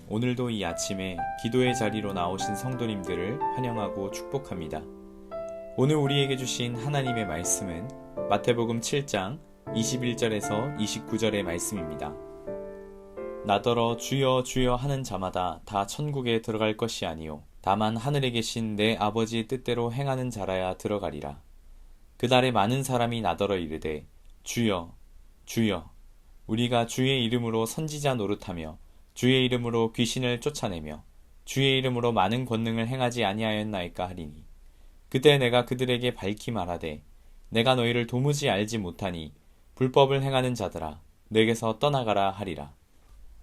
오늘도 이 아침에 기도의 자리로 나오신 성도님들을 환영하고 축복합니다. 오늘 우리에게 주신 하나님의 말씀은 마태복음 7장 21절에서 29절의 말씀입니다. 나더러 주여 주여 하는 자마다 다 천국에 들어갈 것이 아니요 다만 하늘에 계신 내 아버지의 뜻대로 행하는 자라야 들어가리라. 그날에 많은 사람이 나더러 이르되 주여 주여 우리가 주의 이름으로 선지자 노릇하며 주의 이름으로 귀신을 쫓아내며 주의 이름으로 많은 권능을 행하지 아니하였나이까 하리니 그때 내가 그들에게 밝히 말하되 내가 너희를 도무지 알지 못하니 불법을 행하는 자들아 내게서 떠나가라 하리라.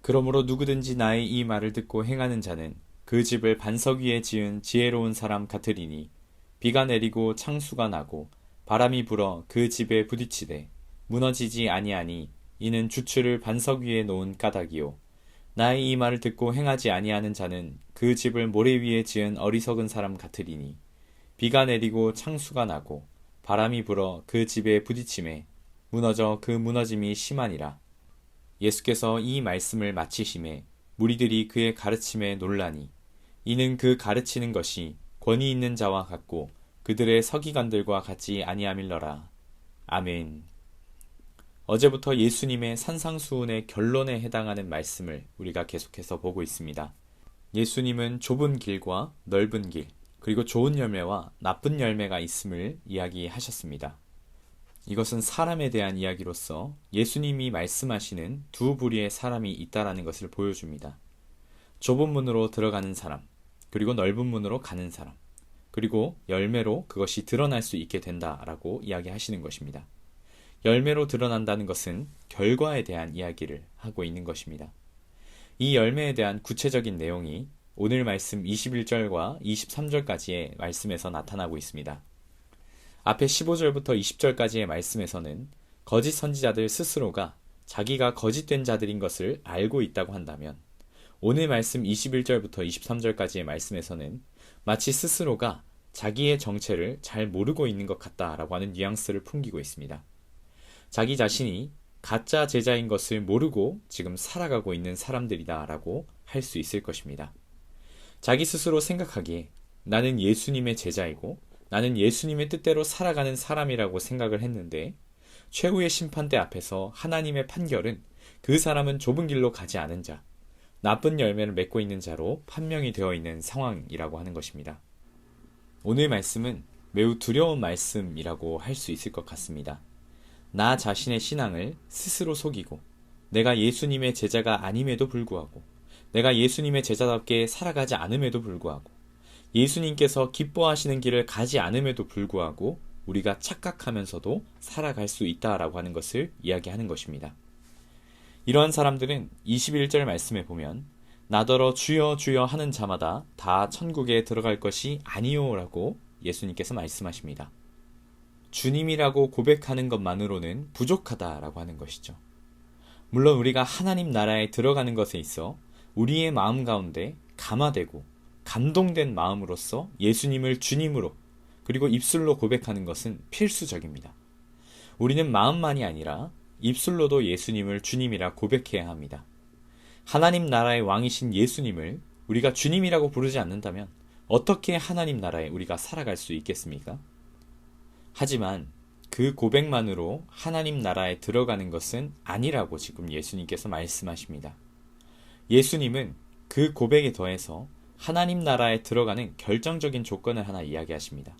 그러므로 누구든지 나의 이 말을 듣고 행하는 자는 그 집을 반석 위에 지은 지혜로운 사람 같으리니 비가 내리고 창수가 나고 바람이 불어 그 집에 부딪히되 무너지지 아니하니 이는 주추를 반석 위에 놓은 까닭이요 나의 이 말을 듣고 행하지 아니하는 자는 그 집을 모래 위에 지은 어리석은 사람 같으리니 비가 내리고 창수가 나고 바람이 불어 그 집에 부딪힘에 무너져 그 무너짐이 심하니라. 예수께서 이 말씀을 마치심에 무리들이 그의 가르침에 놀라니 이는 그 가르치는 것이 권위 있는 자와 같고 그들의 서기관들과 같지 아니함일러라. 아멘. 어제부터 예수님의 산상수훈의 결론에 해당하는 말씀을 우리가 계속해서 보고 있습니다. 예수님은 좁은 길과 넓은 길, 그리고 좋은 열매와 나쁜 열매가 있음을 이야기하셨습니다. 이것은 사람에 대한 이야기로서 예수님이 말씀하시는 두 부류의 사람이 있다라는 것을 보여줍니다. 좁은 문으로 들어가는 사람, 그리고 넓은 문으로 가는 사람, 그리고 열매로 그것이 드러날 수 있게 된다라고 이야기하시는 것입니다. 열매로 드러난다는 것은 결과에 대한 이야기를 하고 있는 것입니다. 이 열매에 대한 구체적인 내용이 오늘 말씀 21절과 23절까지의 말씀에서 나타나고 있습니다. 앞에 15절부터 20절까지의 말씀에서는 거짓 선지자들 스스로가 자기가 거짓된 자들인 것을 알고 있다고 한다면 오늘 말씀 21절부터 23절까지의 말씀에서는 마치 스스로가 자기의 정체를 잘 모르고 있는 것 같다라고 하는 뉘앙스를 풍기고 있습니다. 자기 자신이 가짜 제자인 것을 모르고 지금 살아가고 있는 사람들이다 라고 할 수 있을 것입니다. 자기 스스로 생각하기에 나는 예수님의 제자이고 나는 예수님의 뜻대로 살아가는 사람이라고 생각을 했는데 최후의 심판대 앞에서 하나님의 판결은 그 사람은 좁은 길로 가지 않은 자, 나쁜 열매를 맺고 있는 자로 판명이 되어 있는 상황이라고 하는 것입니다. 오늘 말씀은 매우 두려운 말씀이라고 할 수 있을 것 같습니다. 나 자신의 신앙을 스스로 속이고 내가 예수님의 제자가 아님에도 불구하고 내가 예수님의 제자답게 살아가지 않음에도 불구하고 예수님께서 기뻐하시는 길을 가지 않음에도 불구하고 우리가 착각하면서도 살아갈 수 있다라고 하는 것을 이야기하는 것입니다. 이러한 사람들은 21절 말씀에 보면 나더러 주여 주여 하는 자마다 다 천국에 들어갈 것이 아니요 라고 예수님께서 말씀하십니다. 주님이라고 고백하는 것만으로는 부족하다라고 하는 것이죠. 물론 우리가 하나님 나라에 들어가는 것에 있어 우리의 마음 가운데 감화되고 감동된 마음으로써 예수님을 주님으로 그리고 입술로 고백하는 것은 필수적입니다. 우리는 마음만이 아니라 입술로도 예수님을 주님이라 고백해야 합니다. 하나님 나라의 왕이신 예수님을 우리가 주님이라고 부르지 않는다면 어떻게 하나님 나라에 우리가 살아갈 수 있겠습니까? 하지만 그 고백만으로 하나님 나라에 들어가는 것은 아니라고 지금 예수님께서 말씀하십니다. 예수님은 그 고백에 더해서 하나님 나라에 들어가는 결정적인 조건을 하나 이야기하십니다.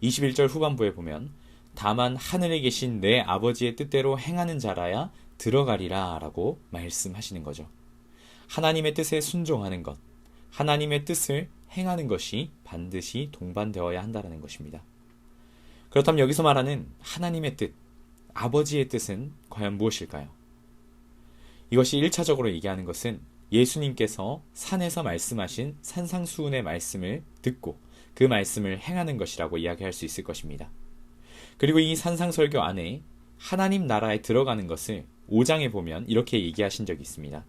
21절 후반부에 보면 다만 하늘에 계신 내 아버지의 뜻대로 행하는 자라야 들어가리라 라고 말씀하시는 거죠. 하나님의 뜻에 순종하는 것, 하나님의 뜻을 행하는 것이 반드시 동반되어야 한다는 것입니다. 그렇다면 여기서 말하는 하나님의 뜻, 아버지의 뜻은 과연 무엇일까요? 이것이 1차적으로 얘기하는 것은 예수님께서 산에서 말씀하신 산상수훈의 말씀을 듣고 그 말씀을 행하는 것이라고 이야기할 수 있을 것입니다. 그리고 이 산상설교 안에 하나님 나라에 들어가는 것을 5장에 보면 이렇게 얘기하신 적이 있습니다.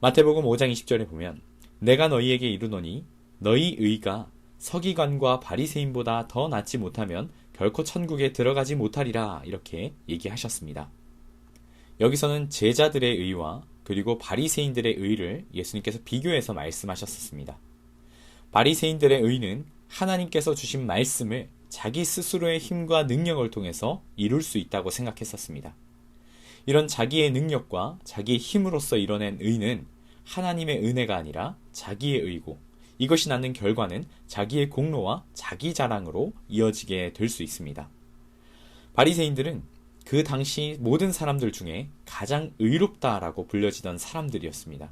마태복음 5장 20절에 보면 내가 너희에게 이르노니 너희 의가 서기관과 바리새인보다 더 낫지 못하면 결코 천국에 들어가지 못하리라 이렇게 얘기하셨습니다. 여기서는 제자들의 의와 그리고 바리새인들의 의를 예수님께서 비교해서 말씀하셨었습니다. 바리새인들의 의는 하나님께서 주신 말씀을 자기 스스로의 힘과 능력을 통해서 이룰 수 있다고 생각했었습니다. 이런 자기의 능력과 자기의 힘으로써 이뤄낸 의는 하나님의 은혜가 아니라 자기의 의고, 이것이 낳는 결과는 자기의 공로와 자기 자랑으로 이어지게 될 수 있습니다. 바리새인들은 그 당시 모든 사람들 중에 가장 의롭다라고 불려지던 사람들이었습니다.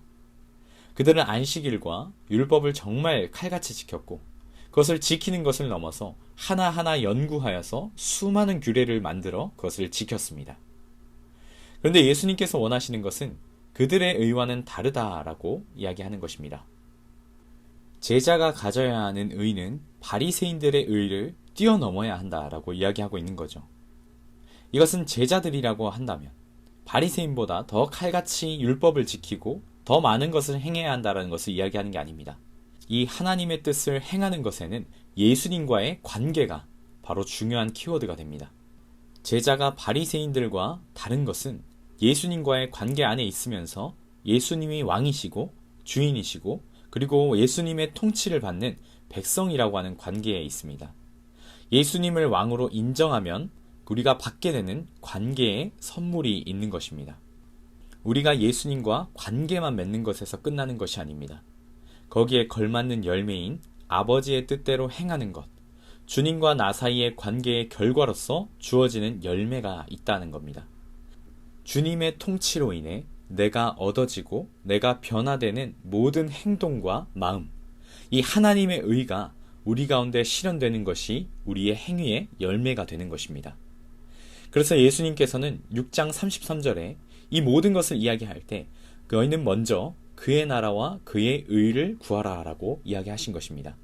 그들은 안식일과 율법을 정말 칼같이 지켰고, 그것을 지키는 것을 넘어서 하나하나 연구하여서 수많은 규례를 만들어 그것을 지켰습니다. 그런데 예수님께서 원하시는 것은 그들의 의와는 다르다라고 이야기하는 것입니다. 제자가 가져야 하는 의는 바리새인들의 의를 뛰어넘어야 한다라고 이야기하고 있는 거죠. 이것은 제자들이라고 한다면 바리새인보다 더 칼같이 율법을 지키고 더 많은 것을 행해야 한다는 것을 이야기하는 게 아닙니다. 이 하나님의 뜻을 행하는 것에는 예수님과의 관계가 바로 중요한 키워드가 됩니다. 제자가 바리새인들과 다른 것은 예수님과의 관계 안에 있으면서 예수님이 왕이시고 주인이시고 그리고 예수님의 통치를 받는 백성이라고 하는 관계에 있습니다. 예수님을 왕으로 인정하면 우리가 받게 되는 관계에 선물이 있는 것입니다. 우리가 예수님과 관계만 맺는 것에서 끝나는 것이 아닙니다. 거기에 걸맞는 열매인 아버지의 뜻대로 행하는 것, 주님과 나 사이의 관계의 결과로서 주어지는 열매가 있다는 겁니다. 주님의 통치로 인해 내가 얻어지고 내가 변화되는 모든 행동과 마음, 이 하나님의 의가 우리 가운데 실현되는 것이 우리의 행위의 열매가 되는 것입니다. 그래서 예수님께서는 6장 33절에 이 모든 것을 이야기할 때 너희는 먼저 그의 나라와 그의 의를 구하라 라고 이야기하신 것입니다.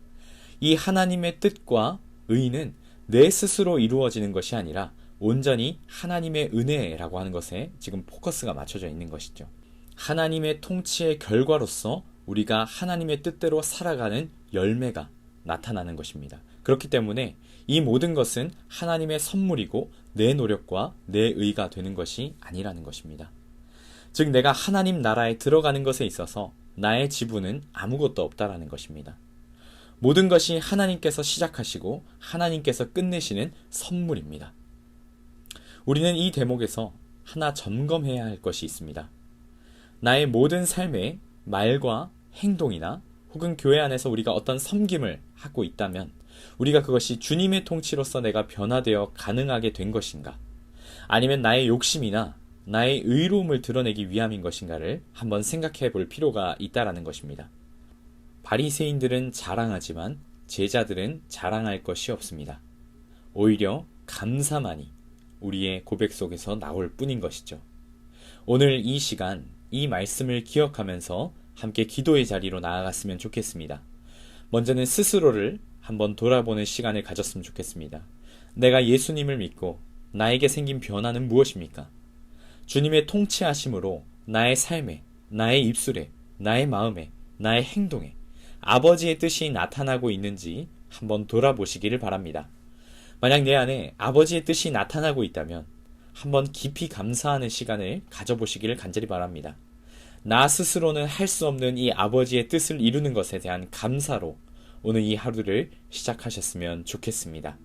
이 하나님의 뜻과 의는 내 스스로 이루어지는 것이 아니라 온전히 하나님의 은혜라고 하는 것에 지금 포커스가 맞춰져 있는 것이죠. 하나님의 통치의 결과로서 우리가 하나님의 뜻대로 살아가는 열매가 나타나는 것입니다. 그렇기 때문에 이 모든 것은 하나님의 선물이고 내 노력과 내 의가 되는 것이 아니라는 것입니다. 즉 내가 하나님 나라에 들어가는 것에 있어서 나의 지분은 아무것도 없다라는 것입니다. 모든 것이 하나님께서 시작하시고 하나님께서 끝내시는 선물입니다. 우리는 이 대목에서 하나 점검해야 할 것이 있습니다. 나의 모든 삶의 말과 행동이나 혹은 교회 안에서 우리가 어떤 섬김을 하고 있다면 우리가 그것이 주님의 통치로서 내가 변화되어 가능하게 된 것인가, 아니면 나의 욕심이나 나의 의로움을 드러내기 위함인 것인가를 한번 생각해 볼 필요가 있다라는 것입니다. 바리새인들은 자랑하지만 제자들은 자랑할 것이 없습니다. 오히려 감사만이 우리의 고백 속에서 나올 뿐인 것이죠. 오늘 이 시간, 이 말씀을 기억하면서 함께 기도의 자리로 나아갔으면 좋겠습니다. 먼저는 스스로를 한번 돌아보는 시간을 가졌으면 좋겠습니다. 내가 예수님을 믿고 나에게 생긴 변화는 무엇입니까? 주님의 통치하심으로 나의 삶에, 나의 입술에, 나의 마음에, 나의 행동에 아버지의 뜻이 나타나고 있는지 한번 돌아보시기를 바랍니다. 만약 내 안에 아버지의 뜻이 나타나고 있다면 한번 깊이 감사하는 시간을 가져보시기를 간절히 바랍니다. 나 스스로는 할 수 없는 이 아버지의 뜻을 이루는 것에 대한 감사로 오늘 이 하루를 시작하셨으면 좋겠습니다.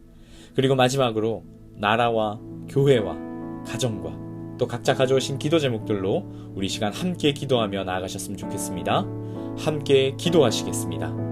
그리고 마지막으로 나라와 교회와 가정과 또 각자 가져오신 기도 제목들로 우리 시간 함께 기도하며 나아가셨으면 좋겠습니다. 함께 기도하시겠습니다.